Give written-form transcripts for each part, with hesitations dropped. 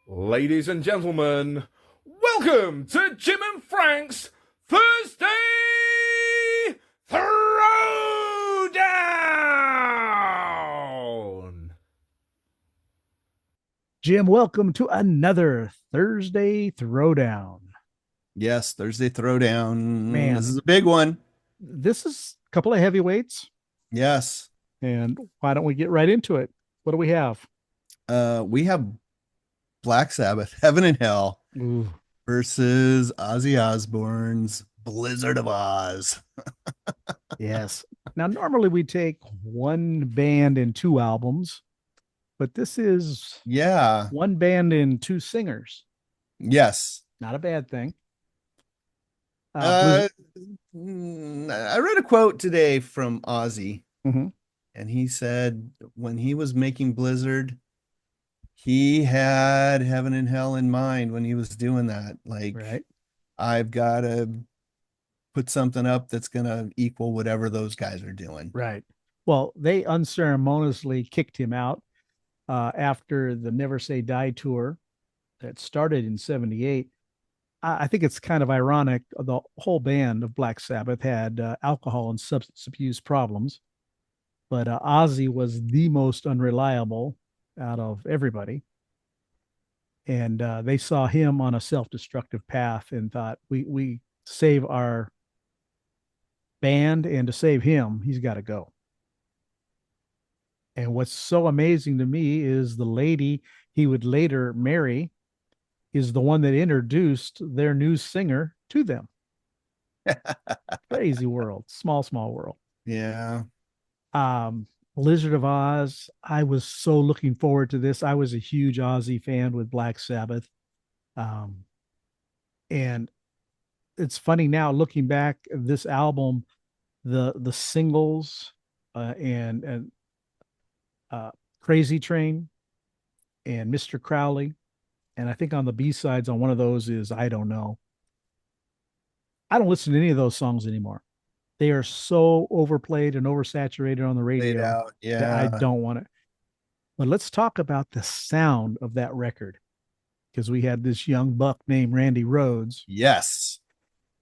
Ladies and gentlemen, welcome to Jim and Frank's Thursday Throwdown! Jim, welcome to another Thursday Throwdown. Yes, Thursday Throwdown. This Man, is a big one. this is a couple of heavyweights, Yes. and why don't we get right into it? What do we have? We have Black Sabbath, Heaven and Hell Ooh, versus Ozzy Osbourne's Blizzard of Oz. yes. Now, normally we take one band and two albums, but this is Yeah. one band and two singers. Yes. Not a bad thing. Uh, Blizzard. I read a quote today from Ozzy, Mhm. and he said when he was making Blizzard, he had Heaven and Hell in mind when he was doing that. Like, Right, I've got to put something up that's going to equal whatever those guys are doing. right. Well, they unceremoniously kicked him out after the Never Say Die tour that started in 78. I think it's kind of ironic. The whole band of Black Sabbath had alcohol and substance abuse problems, but Ozzy was the most unreliable out of everybody. And they saw him on a self-destructive path and thought, we save our band, and to save him, he's got to go. And what's so amazing to me is the lady he would later marry is the one that introduced their new singer to them. Crazy world, small world. Yeah. Um, Blizzard of Oz. I was so looking forward to this. I was a huge Ozzy fan with Black Sabbath. Um, and it's funny now looking back at this album, the singles and uh, Crazy Train and Mr. Crowley. And I think on the B sides on one of those is I Don't Know. I don't listen to any of those songs anymore. They are so overplayed and oversaturated on the Laid radio out. that I Yeah. don't want it. But let's talk about the sound of that record because we had this young buck named Randy Rhodes, Yes.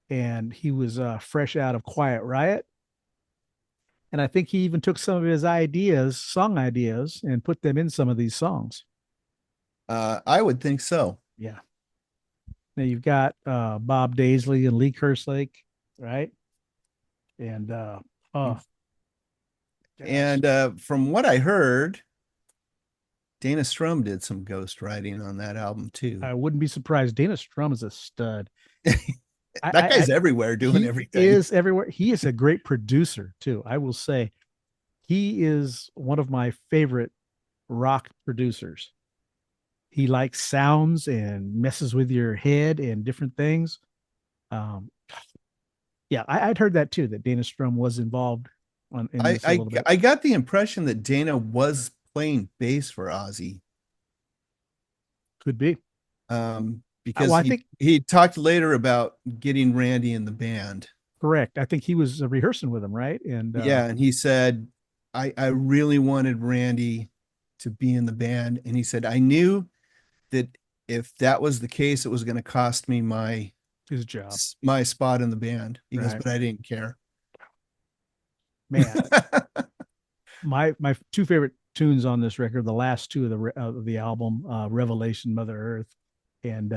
and he was fresh out of Quiet Riot. And I think he even took some of his ideas, song ideas, and put them in some of these songs. I would think so. Yeah. Now you've got Bob Daisley and Lee Kerslake, right? And oh gosh, And from what I heard, Dana Strum did some ghost writing on that album too. I wouldn't be surprised. Dana Strum is a stud. That I guy's everywhere doing he everything. is everywhere. He is a great producer too. I will say he is one of my favorite rock producers. He likes sounds and messes with your head and different things. Um, yeah, I'd heard that too. That Dana Strum was involved in I, this a I little bit. I got the impression that Dana was playing bass for Ozzy. Could be. Well, Because I he think he talked later about getting Randy in the band. correct. I think he was rehearsing with him, right? And Yeah, and he said, I really wanted Randy to be in the band. And he said, I knew that if that was the case, it was going to cost me his job, my spot in the band. He goes, right? but I didn't care. Man, my two favorite tunes on this record, the last two of the album, Revelation, Mother Earth, and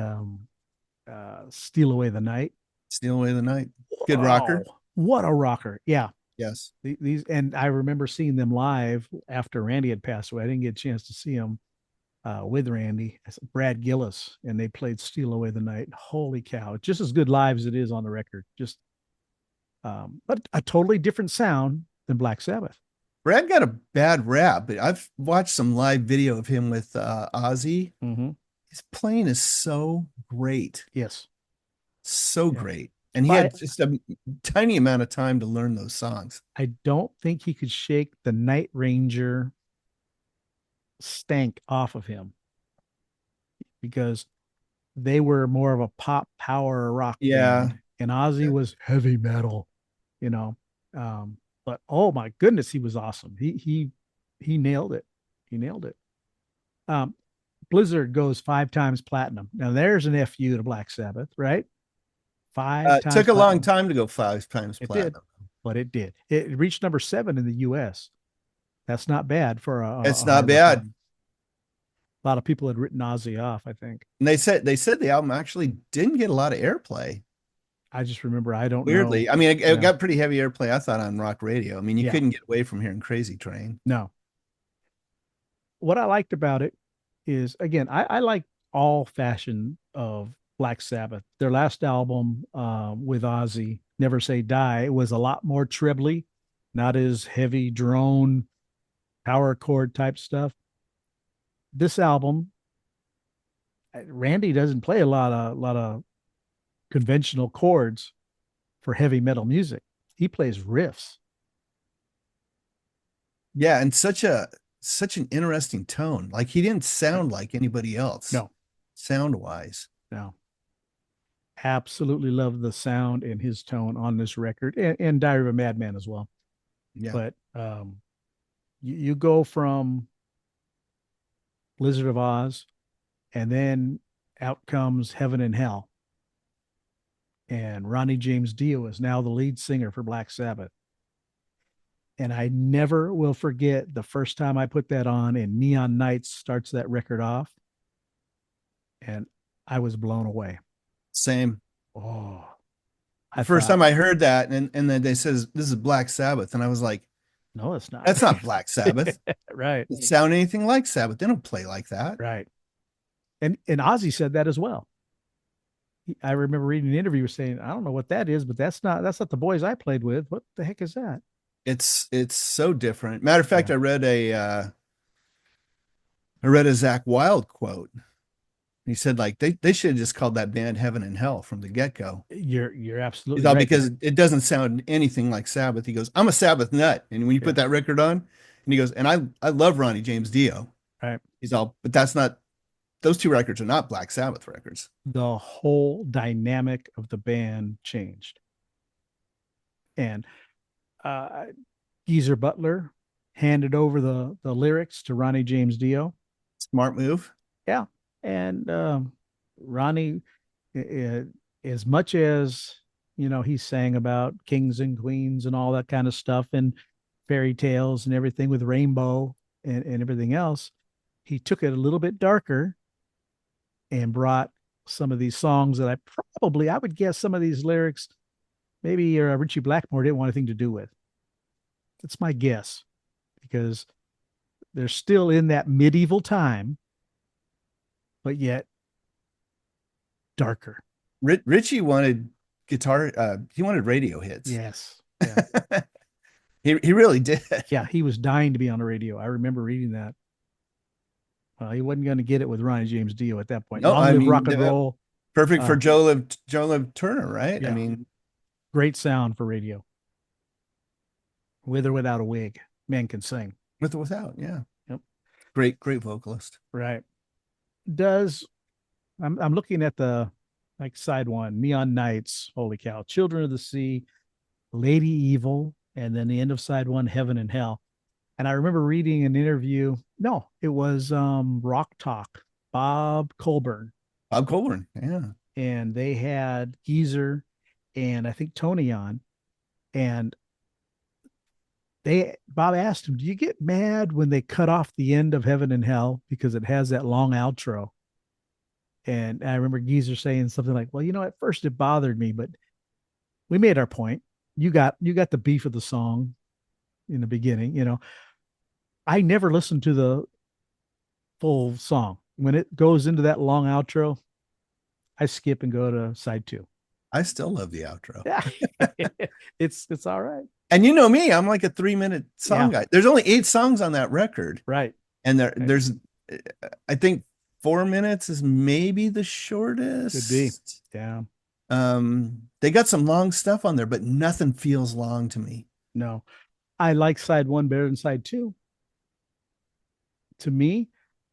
Steal Away the Night. Steal Away the Night. Good Wow, rocker. what a rocker! Yeah, Yes. these, and I remember seeing them live after Randy had passed away. I didn't get a chance to see him with Randy, Brad Gillis, and they played Steal Away the Night. Holy cow! Just as good live as it is on the record. Just, but a totally different sound than Black Sabbath. Brad got a bad rap, but I've watched some live video of him with Ozzy. Mm-hmm. His playing is so great. Yes. So Yeah. great. And he I had just a tiny amount of time to learn those songs. I don't think he could shake the Night Ranger stank off of him because they were more of a pop power rock Yeah. band, and Ozzy was heavy metal, you know. But oh my goodness, he was awesome. He nailed it. He nailed it. Um, Blizzard goes 5 times platinum. Now there's an FU to Black Sabbath, right? Five It times took a long platinum. time to go 5 times It did, platinum. but it did. It reached number 7 in the U.S. That's not bad for It's a high not bad. recording. A lot of people had written Ozzy off, I think. And they said the album actually didn't get a lot of airplay. I just remember I don't know. Weirdly, I mean, it Yeah. got pretty heavy airplay, I thought, on rock radio. I mean, you Yeah. couldn't get away from hearing Crazy Train. No. What I liked about it is, again, I like all fashion of Black Sabbath. Their last album with Ozzy, Never Say Die, was a lot more trebly, not as heavy drone, power chord type stuff. This album, Randy doesn't play a lot of conventional chords for heavy metal music. He plays riffs. Yeah, and such an interesting tone. Like he didn't sound like anybody else. No, Sound wise. no. Absolutely love the sound and his tone on this record, and Diary of a Madman as well. Yeah. But you go from Blizzard of Oz, and then out comes Heaven and Hell. And Ronnie James Dio is now the lead singer for Black Sabbath. And I never will forget the first time I put that on, and Neon Nights starts that record off. And I was blown away. Same. Oh, The first time I heard that, and then they says this is Black Sabbath, and I was like, no, it's not. that's not Black Sabbath. Right. It sound anything like Sabbath. They don't play like that. Right. And Ozzy said that as well. I remember reading an interview saying, I don't know what that is, but that's not the boys I played with. What the heck is that? It's so different. Matter of fact, I read a Zach Wilde quote. He said like they should have just called that band Heaven and Hell from the get-go. You're absolutely right. Because it doesn't sound anything like Sabbath. He goes, I'm a Sabbath nut. And when you put that record on, and he goes, and I love Ronnie James Dio. Right. He's all, but that's not, those two records are not Black Sabbath records. The whole dynamic of the band changed. And Geezer Butler handed over the lyrics to Ronnie James Dio. Smart move. Yeah. And Ronnie, as much as, he sang about kings and queens and all that kind of stuff and fairy tales and everything with rainbow and everything else, he took it a little bit darker and brought some of these songs that I would guess some of these lyrics, maybe Richie Blackmore didn't want anything to do with. That's my guess, because they're still in that medieval time, but yet darker. Richie wanted guitar. He wanted radio hits. Yes. Yeah. he really did. Yeah. He was dying to be on the radio. I remember reading that. He wasn't going to get it with Ronnie James Dio at that point. No, Long live rock and roll. Perfect for Joe Liv Turner, right? Yeah. I mean, great sound for radio. With or without a wig, man can sing. With or without, yeah. Yep. Great vocalist. Right. I'm looking at the side one, Neon Nights, holy cow, Children of the Sea, Lady Evil, and then the end of side one, Heaven and Hell. And I remember reading an interview. No, it was Rock Talk, Bob Colburn. Bob Colburn, yeah. And they had Geezer and I think Tony on. And Bob asked him, do you get mad when they cut off the end of Heaven and Hell because it has that long outro? And I remember Geezer saying something like, well, at first it bothered me, but we made our point. You got the beef of the song in the beginning. I never listened to the full song. When it goes into that long outro, I skip and go to side 2. I still love the outro. Yeah. It's all right. And you know me, I'm like a 3-minute song guy. There's only 8 songs on that record. Right. And there's, I think 4 minutes is maybe the shortest. Could be. Yeah. They got some long stuff on there, but nothing feels long to me. No. I like side 1 better than side 2. To me,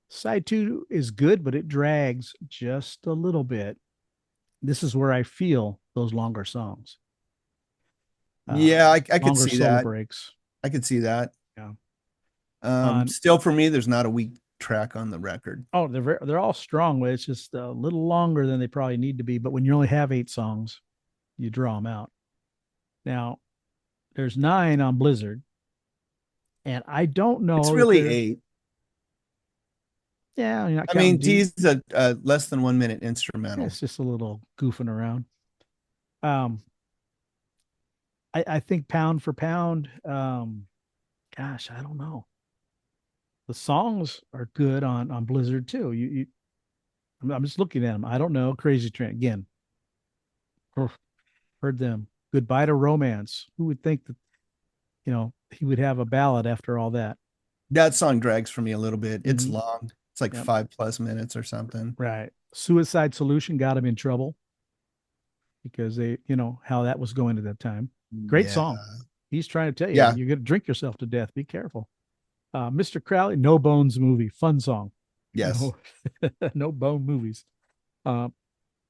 side 2 is good, but it drags just a little bit. This is where I feel those longer songs. Yeah, I could see that. Breaks. I could see that. Yeah. Still, for me, there's not a weak track on the record. Oh, they're all strong, but it's just a little longer than they probably need to be. But when you only have 8 songs, you draw them out. Now, there's 9 on Blizzard, and I don't It's know that really they're 8. yeah, you're not I counting mean, D. D's a less than 1 minute instrumental. It's just a little goofing around. Um, I think pound for pound, gosh, I don't know. The songs are good on Blizzard too. I'm just looking at them. I don't know. Crazy Train again. Heard them. Goodbye to Romance. Who would think that he would have a ballad after all that? That song drags for me a little bit. It's Mhm. long. It's like Yep. 5+ minutes or something. Right. Suicide Solution got him in trouble because they, how that was going at that time. Great Yeah. song. He's trying to tell you, Yeah. you're going to drink yourself to death. Be careful. Mr. Crowley, No Bones Movie, fun song. Yes. No Bone Movies. And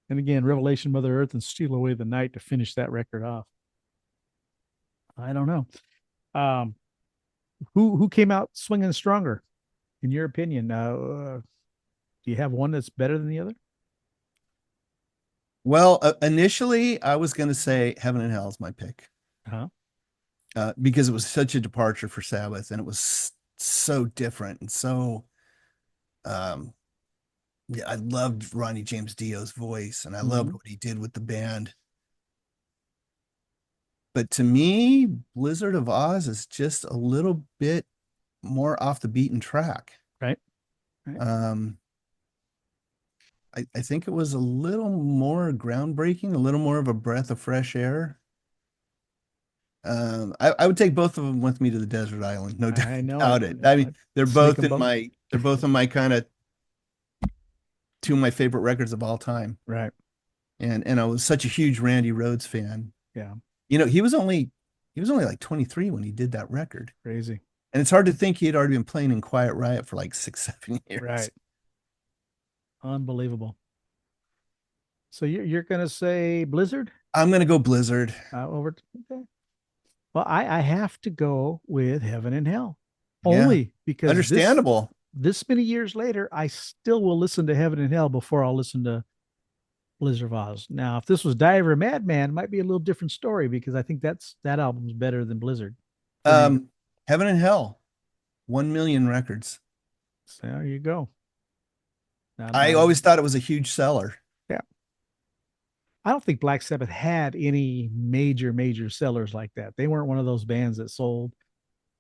again, Revelation, Mother Earth, and Steal Away the Night to finish that record off. I don't know. Who came out swinging stronger, in your opinion? Do you have one that's better than the other? Well, initially I was going to say Heaven and Hell is my pick. Uh-huh. Because it was such a departure for Sabbath, and it was so different and so yeah, I loved Ronnie James Dio's voice, and I loved what he did with the band. But to me, Blizzard of Oz is just a little bit more off the beaten track. Right. I think it was a little more groundbreaking, a little more of a breath of fresh air. I would take both of them with me to the desert island, no doubt about it. I mean, they're both in my kind of 2 of my favorite records of all time. Right. And I was such a huge Randy Rhoads fan. Yeah. He was only like 23 when he did that record. Crazy. And it's hard to think he had already been playing in Quiet Riot for like 6-7 years. Right. Unbelievable. So you're gonna say Blizzard? I'm gonna go Blizzard. Okay. Well, I have to go with Heaven and Hell, Yeah. only because Understandable. This many years later, I still will listen to Heaven and Hell before I'll listen to Blizzard of Oz. Now, if this was Diver Madman, it might be a little different story because I think that album's better than Blizzard. Heaven and Hell, 1 million records. So there you go. I always thought it was a huge seller. Yeah. I don't think Black Sabbath had any major sellers like that. They weren't one of those bands that sold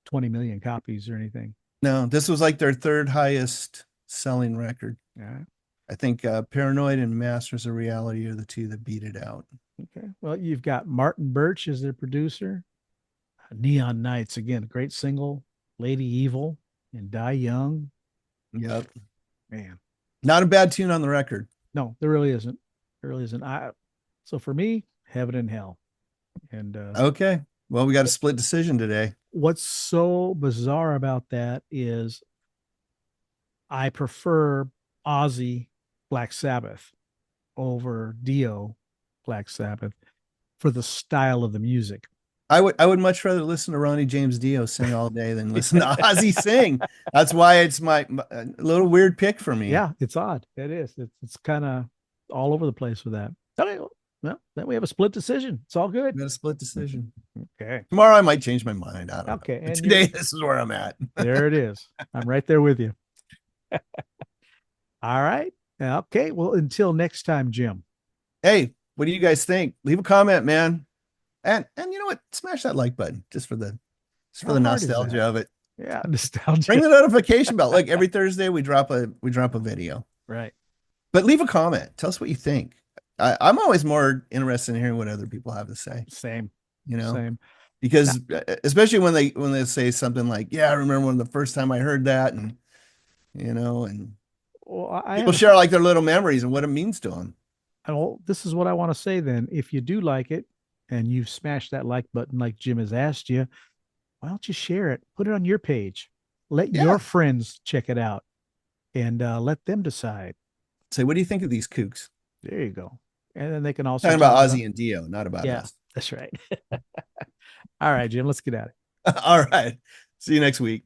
20 million copies or anything. No, this was like their 3rd highest selling record. Yeah. I think Paranoid and Masters of Reality are the 2 that beat it out. Okay. Well, you've got Martin Birch as their producer. Neon Nights, again, great single. Lady Evil and Die Young. Yep. Man. Not a bad tune on the record. No, there really isn't. So for me, Heaven and Hell. And okay. Well, we got a split decision today. What's so bizarre about that is I prefer Ozzy Black Sabbath over Dio Black Sabbath for the style of the music. I would much rather listen to Ronnie James Dio sing all day than listen to Ozzy sing. That's why it's my little weird pick for me. Yeah, it's odd. It is. It's kind of all over the place with that. Okay, well, then we have a split decision. It's all good. We got a split decision. Okay. Tomorrow I might change my mind. I don't know. Okay. And today, this is where I'm at. There it is. I'm right there with you. All right. Okay. Well, until next time, Jim. Hey, what do you guys think? Leave a comment, man. And you know what? Smash that like button just for the nostalgia of it. Yeah, nostalgia. Ring the notification bell. Look, every Thursday we drop a video. Right. But leave a comment. Tell us what you think. I'm always more interested in hearing what other people have to say. Same. Same. Because especially when they say something like, "Yeah, I remember when the first time I heard that," and well, people share like their little memories and what it means to them. Well, this is what I want to say then. If you do like it and you've smashed that like button like Jim has asked you, why don't you share it? Put it on your page. Let your friends check it out and let them decide. Say, what do you think of these kooks? There you go. And then they can also talking about Ozzy and Dio, not about us. That's right. All right, Jim, let's get at it. All right. See you next week.